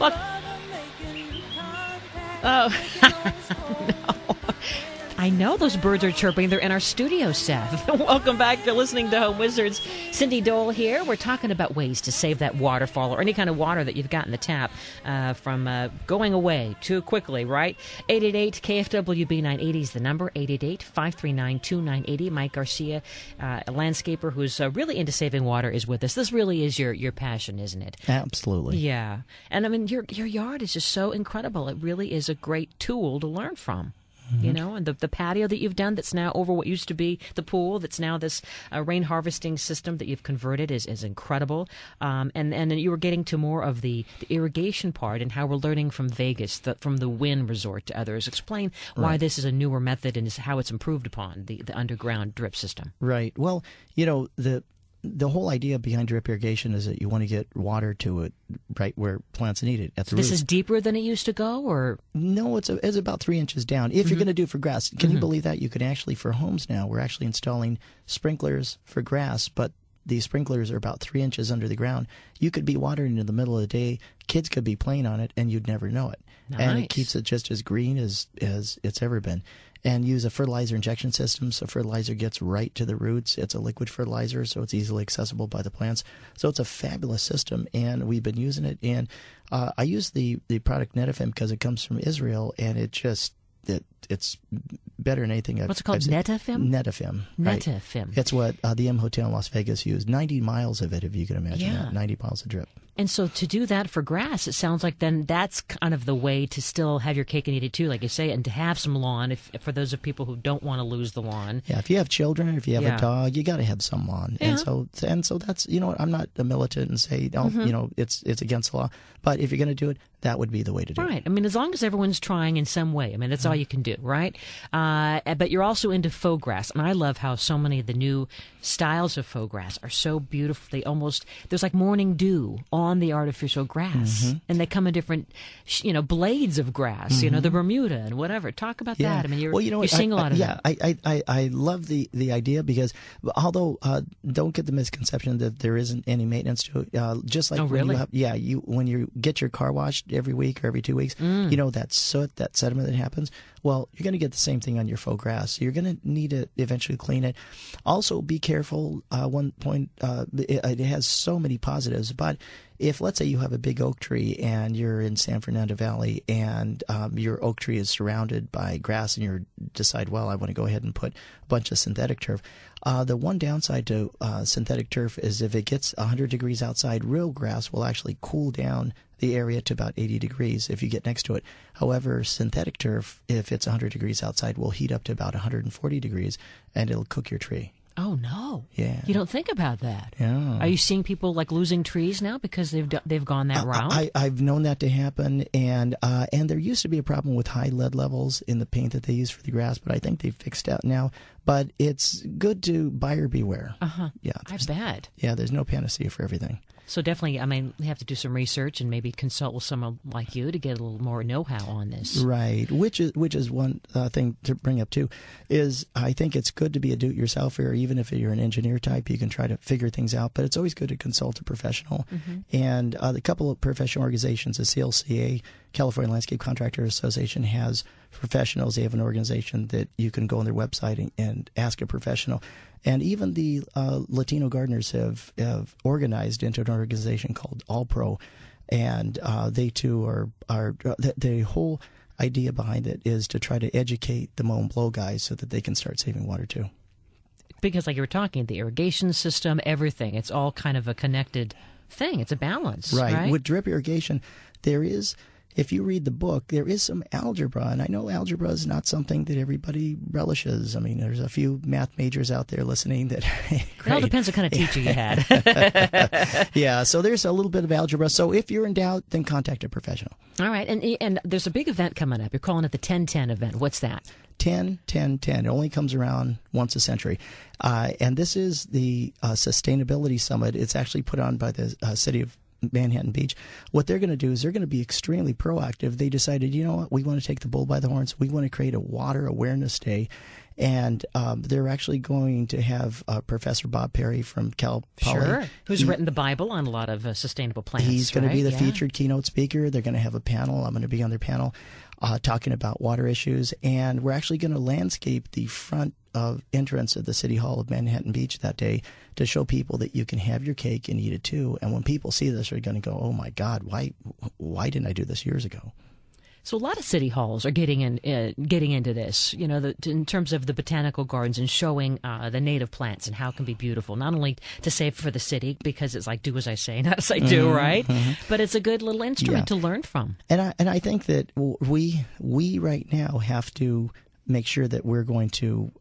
Well, no. I know those birds are chirping. They're in our studio, Seth. Welcome back. You're listening to Home Wizards. Cindy Dole here. We're talking about ways to save that waterfall or any kind of water that you've got in the tap from going away too quickly, right? 888-KFWB-980 is the number, 888-539-2980. Mike Garcia, a landscaper who's really into saving water, is with us. This really is your passion, isn't it? Absolutely. Yeah. And, I mean, your yard is just so incredible. It really is a great tool to learn from. Mm-hmm. You know, and the patio that you've done that's now over what used to be the pool, that's now this rain harvesting system that you've converted is incredible. And you were getting to more of the irrigation part and how we're learning from Vegas, from the Wynn Resort to others. Explain why this is a newer method and how it's improved upon the underground drip system. Right. Well, you know, the whole idea behind drip irrigation is that you want to get water to it right where plants need it at the roots. This is deeper than it used to go, or no? It's about 3 inches down. If you're going to do it for grass, can you believe that? You can actually, for homes now, we're actually installing sprinklers for grass, but these sprinklers are about 3 inches under the ground. You could be watering in the middle of the day. Kids could be playing on it, and you'd never know it. Nice. And it keeps it just as green as it's ever been. And use a fertilizer injection system, so fertilizer gets right to the roots. It's a liquid fertilizer, so it's easily accessible by the plants. So it's a fabulous system, and we've been using it. And I use the product Netafim because it comes from Israel, and it's better than anything. What's it called? Netafim? Netafim. Right? Netafim. It's what the M Hotel in Las Vegas used. 90 miles of it, if you can imagine that. 90 miles of drip. And so to do that for grass, it sounds like then that's kind of the way to still have your cake and eat it too, like you say, and to have some lawn for those of people who don't want to lose the lawn. Yeah, if you have children, if you have a dog, you got to have some lawn. Yeah. And so that's, you know what, I'm not a militant and say, you know, it's against the law. But if you're going to do it, that would be the way to do it. Right. I mean, as long as everyone's trying in some way. I mean, that's all you can do, right? But you're also into faux grass. And I love how so many of the new styles of faux grass are so beautiful. They almost, there's like morning dew on the artificial grass. And they come in different, blades of grass, you know, the Bermuda and whatever. Talk about that. I mean, you're seeing a lot of that. I love the idea because although don't get the misconception that there isn't any maintenance to it. Just like when you get your car washed every week or every 2 weeks, you know, that soot, that sediment that happens, well, you're going to get the same thing on your faux grass. So you're going to need to eventually clean it. Also, be careful. One point, it has so many positives, but if, let's say, you have a big oak tree and you're in San Fernando Valley and your oak tree is surrounded by grass and you decide, well, I want to go ahead and put a bunch of synthetic turf. The one downside to synthetic turf is if it gets 100 degrees outside, real grass will actually cool down the area to about 80 degrees if you get next to it. However, synthetic turf, if it's 100 degrees outside, will heat up to about 140 degrees and it'll cook your tree. Oh, no. Yeah. You don't think about that. Yeah. Are you seeing people like losing trees now because they've gone that route? I've known that to happen, and there used to be a problem with high lead levels in the paint that they use for the grass, but I think they've fixed that now. But it's good to buyer beware. Yeah, I bet. Yeah, there's no panacea for everything. So definitely, I mean, we have to do some research and maybe consult with someone like you to get a little more know-how on this. Right, which is one thing to bring up too, is I think it's good to be a do-it-yourselfer, or even if you're an engineer type, you can try to figure things out, but it's always good to consult a professional. And the couple of professional organizations, the CLCA, California Landscape Contractor Association, has professionals. They have an organization that you can go on their website and ask a professional. And even the Latino gardeners have organized into an organization called All Pro, and they too are the whole idea behind it is to try to educate the mow and blow guys so that they can start saving water too. Because like you were talking, the irrigation system, everything, it's all kind of a connected thing. It's a balance, right? With drip irrigation, there is, if you read the book, there is some algebra, and I know algebra is not something that everybody relishes. I mean, there's a few math majors out there listening that. It all depends what kind of teacher you had. Yeah, so there's a little bit of algebra. So if you're in doubt, then contact a professional. All right, and there's a big event coming up. You're calling it the 10-10 event. What's that? 10-10-10. It only comes around once a century. And this is the Sustainability Summit. It's actually put on by the city of Manhattan Beach. What they're going to do is they're going to be extremely proactive. They decided, you know what, we want to take the bull by the horns. We want to create a water awareness day. And they're actually going to have Professor Bob Perry from Cal Poly. Sure, who's written the Bible on a lot of sustainable plants. He's going to be the featured keynote speaker. They're going to have a panel. I'm going to be on their panel talking about water issues. And we're actually going to landscape the front of entrance of the City Hall of Manhattan Beach that day to show people that you can have your cake and eat it too. And when people see this, they're going to go, oh, my God, why didn't I do this years ago? So a lot of city halls are getting into this, you know, in terms of the botanical gardens and showing the native plants and how it can be beautiful, not only to save for the city, because it's like do as I say, not as I do, right? But it's a good little instrument to learn from. And I think that we right now have to make sure that we're going to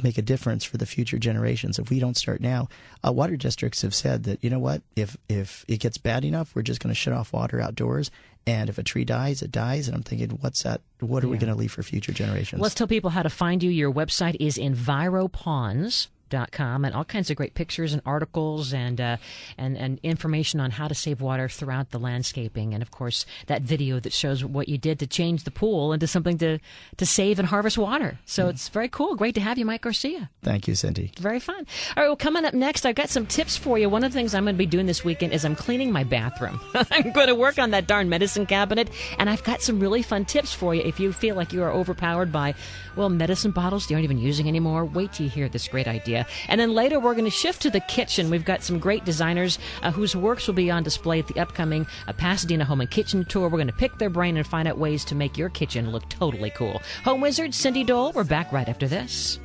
make a difference for the future generations. If we don't start now, water districts have said that, you know what, if it gets bad enough, we're just going to shut off water outdoors. And if a tree dies, it dies. And I'm thinking, what's that? What are we going to leave for future generations? Let's tell people how to find you. Your website is EnviroPonds.com, and all kinds of great pictures and articles and information on how to save water throughout the landscaping. And, of course, that video that shows what you did to change the pool into something to save and harvest water. So it's very cool. Great to have you, Mike Garcia. Thank you, Cindy. Very fun. All right, well, coming up next, I've got some tips for you. One of the things I'm going to be doing this weekend is I'm cleaning my bathroom. I'm going to work on that darn medicine cabinet, and I've got some really fun tips for you if you feel like you are overpowered by, well, medicine bottles you aren't even using anymore. Wait till you hear this great idea. And then later, we're going to shift to the kitchen. We've got some great designers whose works will be on display at the upcoming Pasadena Home and Kitchen Tour. We're going to pick their brain and find out ways to make your kitchen look totally cool. Home Wizard Cindy Dole, we're back right after this.